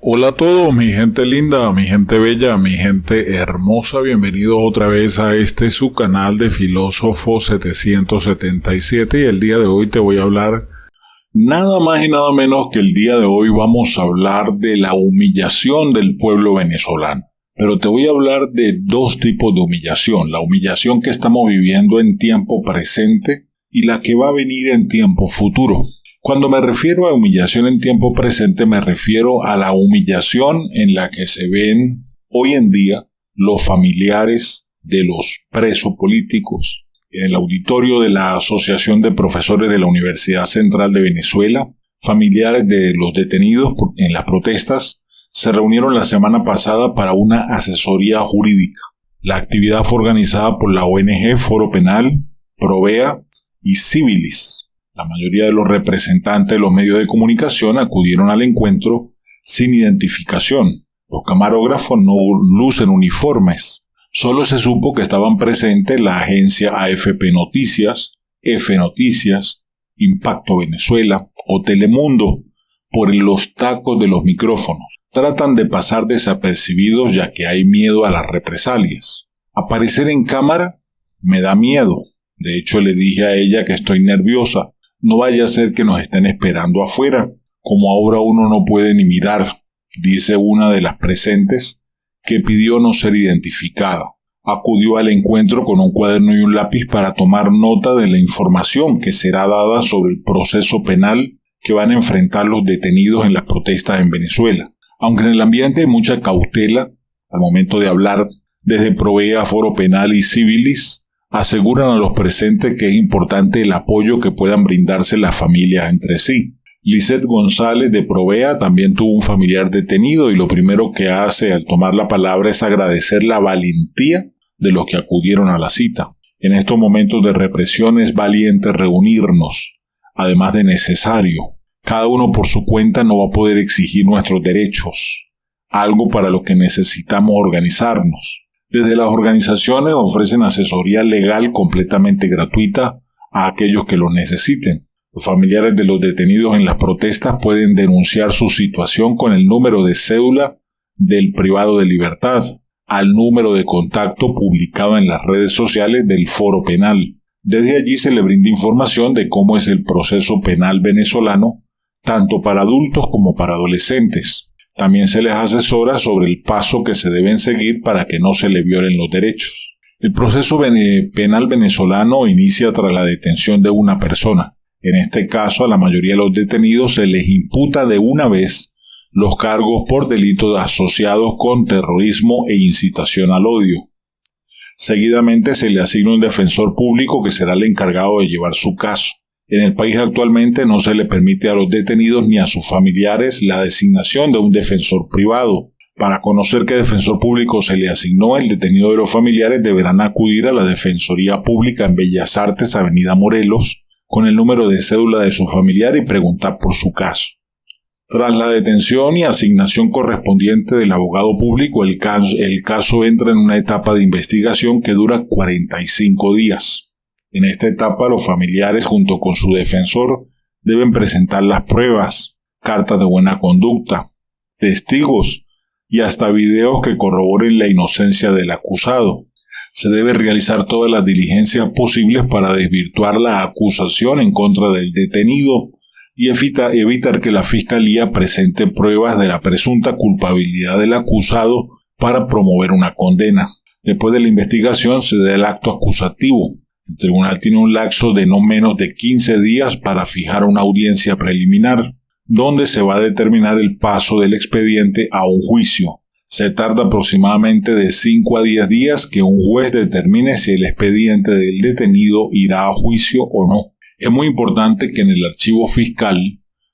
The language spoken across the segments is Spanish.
Hola a todos, mi gente linda, mi gente bella, mi gente hermosa, bienvenidos otra vez a su canal de Filósofo 777 y el día de hoy te voy a hablar nada más y nada menos que el día de hoy vamos a hablar de la humillación del pueblo venezolano. Pero te voy a hablar de dos tipos de humillación, la humillación que estamos viviendo en tiempo presente y la que va a venir en tiempo futuro. Cuando me refiero a humillación en tiempo presente, me refiero a la humillación en la que se ven hoy en día los familiares de los presos políticos. En el auditorio de la Asociación de Profesores de la Universidad Central de Venezuela, familiares de los detenidos en las protestas se reunieron la semana pasada para una asesoría jurídica. La actividad fue organizada por la ONG Foro Penal, Provea y Civilis. La mayoría de los representantes de los medios de comunicación acudieron al encuentro sin identificación. Los camarógrafos no lucen uniformes. Solo se supo que estaban presentes la agencia AFP Noticias, F Noticias, Impacto Venezuela o Telemundo por los tacos de los micrófonos. Tratan de pasar desapercibidos ya que hay miedo a las represalias. Aparecer en cámara me da miedo. De hecho, le dije a ella que estoy nerviosa. No vaya a ser que nos estén esperando afuera, como ahora uno no puede ni mirar, dice una de las presentes, que pidió no ser identificada. Acudió al encuentro con un cuaderno y un lápiz para tomar nota de la información que será dada sobre el proceso penal que van a enfrentar los detenidos en las protestas en Venezuela. Aunque en el ambiente hay mucha cautela, al momento de hablar, desde Provea, Foro Penal y Civilis, aseguran a los presentes que es importante el apoyo que puedan brindarse las familias entre sí. Lisette González de Provea también tuvo un familiar detenido y lo primero que hace al tomar la palabra es agradecer la valentía de los que acudieron a la cita. En estos momentos de represión es valiente reunirnos, además de necesario. Cada uno por su cuenta no va a poder exigir nuestros derechos, algo para lo que necesitamos organizarnos. Desde las organizaciones ofrecen asesoría legal completamente gratuita a aquellos que lo necesiten. Los familiares de los detenidos en las protestas pueden denunciar su situación con el número de cédula del privado de libertad, al número de contacto publicado en las redes sociales del Foro Penal. Desde allí se le brinda información de cómo es el proceso penal venezolano, tanto para adultos como para adolescentes. También se les asesora sobre el paso que se deben seguir para que no se le violen los derechos. El proceso penal venezolano inicia tras la detención de una persona. En este caso, a la mayoría de los detenidos se les imputa de una vez los cargos por delitos asociados con terrorismo e incitación al odio. Seguidamente se le asigna un defensor público que será el encargado de llevar su caso. En el país actualmente no se le permite a los detenidos ni a sus familiares la designación de un defensor privado. Para conocer qué defensor público se le asignó, el detenido y los familiares deberán acudir a la Defensoría Pública en Bellas Artes, Avenida Morelos, con el número de cédula de su familiar y preguntar por su caso. Tras la detención y asignación correspondiente del abogado público, el caso entra en una etapa de investigación que dura 45 días. En esta etapa, los familiares, junto con su defensor, deben presentar las pruebas, cartas de buena conducta, testigos y hasta videos que corroboren la inocencia del acusado. Se debe realizar todas las diligencias posibles para desvirtuar la acusación en contra del detenido y evitar que la Fiscalía presente pruebas de la presunta culpabilidad del acusado para promover una condena. Después de la investigación se da el acto acusativo. El tribunal tiene un lapso de no menos de 15 días para fijar una audiencia preliminar, donde se va a determinar el paso del expediente a un juicio. Se tarda aproximadamente de 5 a 10 días que un juez determine si el expediente del detenido irá a juicio o no. Es muy importante que en el archivo fiscal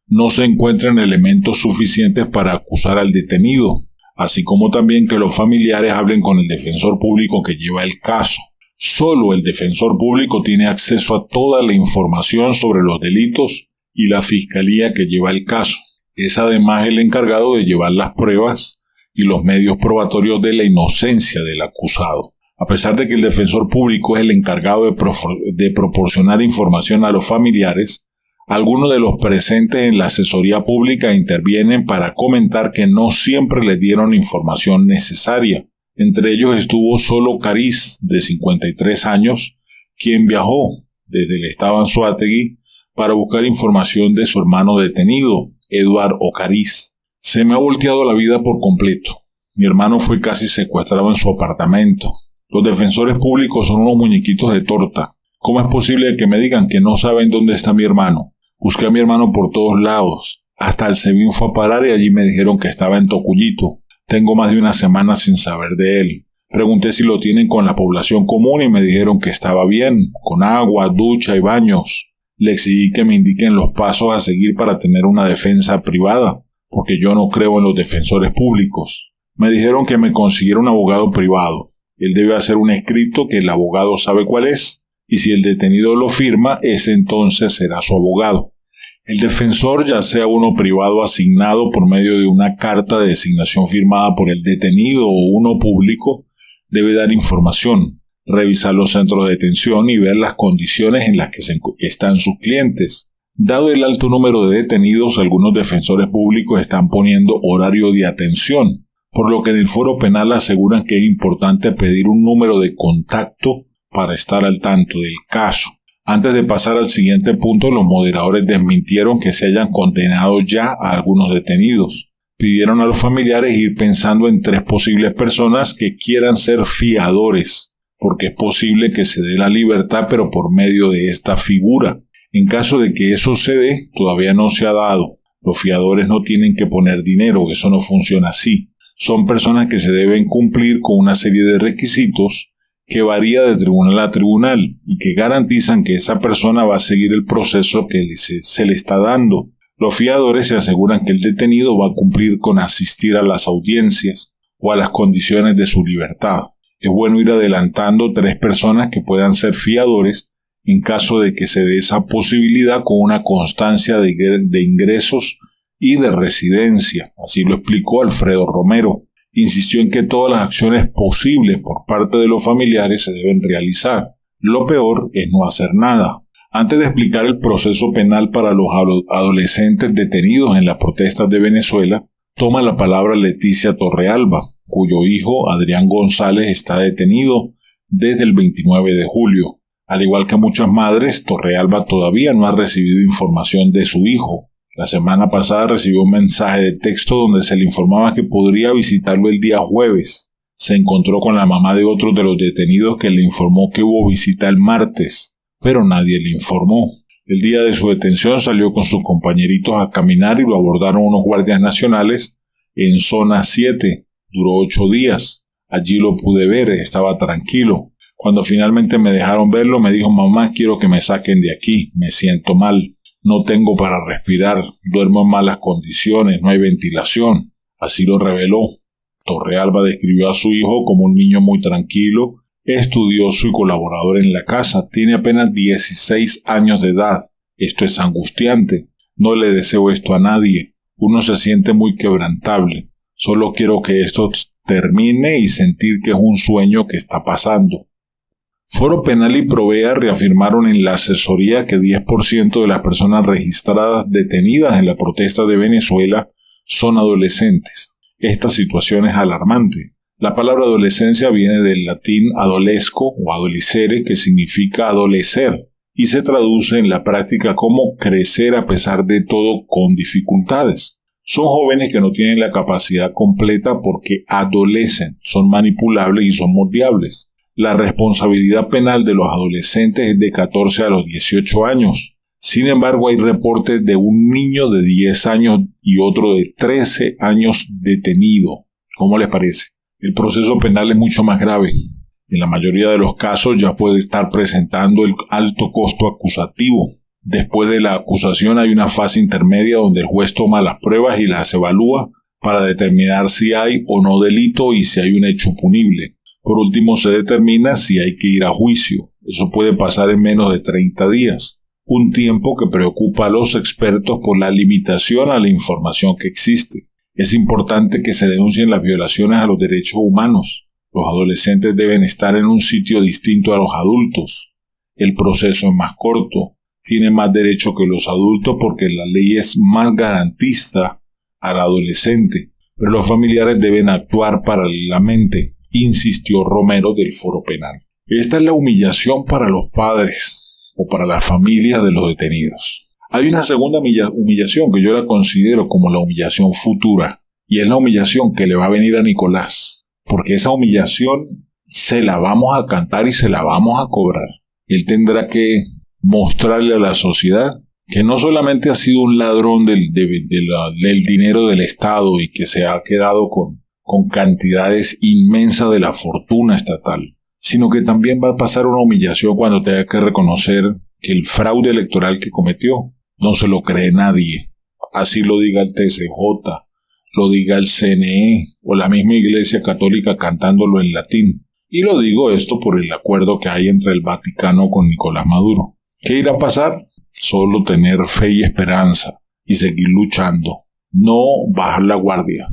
no se encuentren elementos suficientes para acusar al detenido, así como también que los familiares hablen con el defensor público que lleva el caso. Solo el defensor público tiene acceso a toda la información sobre los delitos y la fiscalía que lleva el caso. Es además el encargado de llevar las pruebas y los medios probatorios de la inocencia del acusado. A pesar de que el defensor público es el encargado de proporcionar información a los familiares, Algunos de los presentes en la asesoría pública intervienen para comentar que no siempre les dieron información necesaria. Entre ellos estuvo solo Cariz, de 53 años, quien viajó desde el estado Anzoátegui para buscar información de su hermano detenido, Eduard Ocariz. Se me ha volteado la vida por completo. Mi hermano fue casi secuestrado en su apartamento. Los defensores públicos son unos muñequitos de torta. ¿Cómo es posible que me digan que no saben dónde está mi hermano? Busqué a mi hermano por todos lados. Hasta el SEBIN fue a parar y allí me dijeron que estaba en Tocuyito. Tengo más de una semana sin saber de él. Pregunté si lo tienen con la población común y me dijeron que estaba bien, con agua, ducha y baños. Le exigí que me indiquen los pasos a seguir para tener una defensa privada, porque yo no creo en los defensores públicos. Me dijeron que me consiguiera un abogado privado. Él debe hacer un escrito que el abogado sabe cuál es, y si el detenido lo firma, ese entonces será su abogado. El defensor, ya sea uno privado asignado por medio de una carta de designación firmada por el detenido o uno público, debe dar información, revisar los centros de detención y ver las condiciones en las que están sus clientes. Dado el alto número de detenidos, algunos defensores públicos están poniendo horario de atención, por lo que en el foro penal aseguran que es importante pedir un número de contacto para estar al tanto del caso. Antes de pasar al siguiente punto, los moderadores desmintieron que se hayan condenado ya a algunos detenidos. Pidieron a los familiares ir pensando en 3 posibles personas que quieran ser fiadores, porque es posible que se dé la libertad pero por medio de esta figura. En caso de que eso se dé, todavía no se ha dado. Los fiadores no tienen que poner dinero, eso no funciona así. Son personas que se deben cumplir con una serie de requisitos que varía de tribunal a tribunal y que garantizan que esa persona va a seguir el proceso que se le está dando. Los fiadores se aseguran que el detenido va a cumplir con asistir a las audiencias o a las condiciones de su libertad. Es bueno ir adelantando 3 personas que puedan ser fiadores en caso de que se dé esa posibilidad con una constancia de ingresos y de residencia. Así lo explicó Alfredo Romero. Insistió en que todas las acciones posibles por parte de los familiares se deben realizar. Lo peor es no hacer nada. Antes de explicar el proceso penal para los adolescentes detenidos en las protestas de Venezuela, toma la palabra Leticia Torrealba, cuyo hijo Adrián González está detenido desde el 29 de julio. Al igual que muchas madres, Torrealba todavía no ha recibido información de su hijo. La semana pasada recibió un mensaje de texto donde se le informaba que podría visitarlo el día jueves. Se encontró con la mamá de otro de los detenidos que le informó que hubo visita el martes, pero nadie le informó. El día de su detención salió con sus compañeritos a caminar y lo abordaron unos guardias nacionales en zona 7. Duró 8 días. Allí lo pude ver, estaba tranquilo. Cuando finalmente me dejaron verlo, me dijo: mamá, quiero que me saquen de aquí, me siento mal. No tengo para respirar, duermo en malas condiciones, no hay ventilación. Así lo reveló. Torrealba describió a su hijo como un niño muy tranquilo, estudioso y colaborador en la casa. Tiene apenas 16 años de edad. Esto es angustiante. No le deseo esto a nadie. Uno se siente muy quebrantable. Solo quiero que esto termine y sentir que es un sueño que está pasando. Foro Penal y Provea reafirmaron en la asesoría que 10% de las personas registradas detenidas en la protesta de Venezuela son adolescentes. Esta situación es alarmante. La palabra adolescencia viene del latín adolesco o adolecere, que significa adolecer, y se traduce en la práctica como crecer a pesar de todo con dificultades. Son jóvenes que no tienen la capacidad completa porque adolecen, son manipulables y son moldeables. La responsabilidad penal de los adolescentes es de 14 a los 18 años. Sin embargo, hay reportes de un niño de 10 años y otro de 13 años detenido. ¿Cómo les parece? El proceso penal es mucho más grave. En la mayoría de los casos ya puede estar presentando el alto costo acusativo. Después de la acusación hay una fase intermedia donde el juez toma las pruebas y las evalúa para determinar si hay o no delito y si hay un hecho punible. Por último, se determina si hay que ir a juicio. Eso puede pasar en menos de 30 días. Un tiempo que preocupa a los expertos por la limitación a la información que existe. Es importante que se denuncien las violaciones a los derechos humanos. Los adolescentes deben estar en un sitio distinto a los adultos. El proceso es más corto. tiene más derecho que los adultos porque la ley es más garantista al adolescente, pero los familiares deben actuar paralelamente, insistió Romero del Foro Penal. Esta es la humillación para los padres o para las familias de los detenidos. Hay una segunda humillación que yo la considero como la humillación futura, y es la humillación que le va a venir a Nicolás, porque esa humillación se la vamos a cantar y se la vamos a cobrar. Él tendrá que mostrarle a la sociedad que no solamente ha sido un ladrón del dinero del Estado y que se ha quedado con cantidades inmensas de la fortuna estatal, sino que también va a pasar una humillación cuando tenga que reconocer que el fraude electoral que cometió no se lo cree nadie. Así lo diga el TCJ, lo diga el CNE o la misma Iglesia Católica cantándolo en latín. Y lo digo esto por el acuerdo que hay entre el Vaticano con Nicolás Maduro. ¿Qué irá a pasar? Solo tener fe y esperanza y seguir luchando. No bajar la guardia.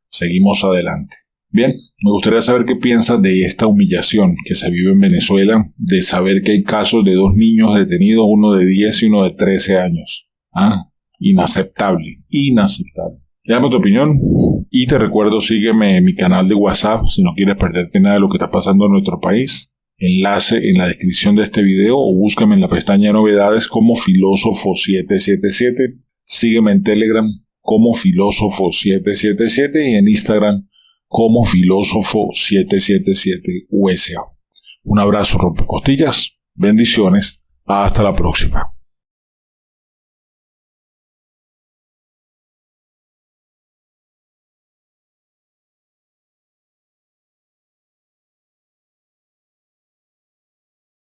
Seguimos adelante. Bien, me gustaría saber qué piensas de esta humillación que se vive en Venezuela, de saber que hay casos de 2 niños detenidos, uno de 10 y uno de 13 años. Inaceptable, inaceptable. Déjame tu opinión y te recuerdo, sígueme en mi canal de WhatsApp si no quieres perderte nada de lo que está pasando en nuestro país. Enlace en la descripción de este video o búscame en la pestaña de novedades como Filósofo777. Sígueme en Telegram como Filósofo777 y en Instagram como Filósofo777USA. Un abrazo rompecostillas, bendiciones, hasta la próxima.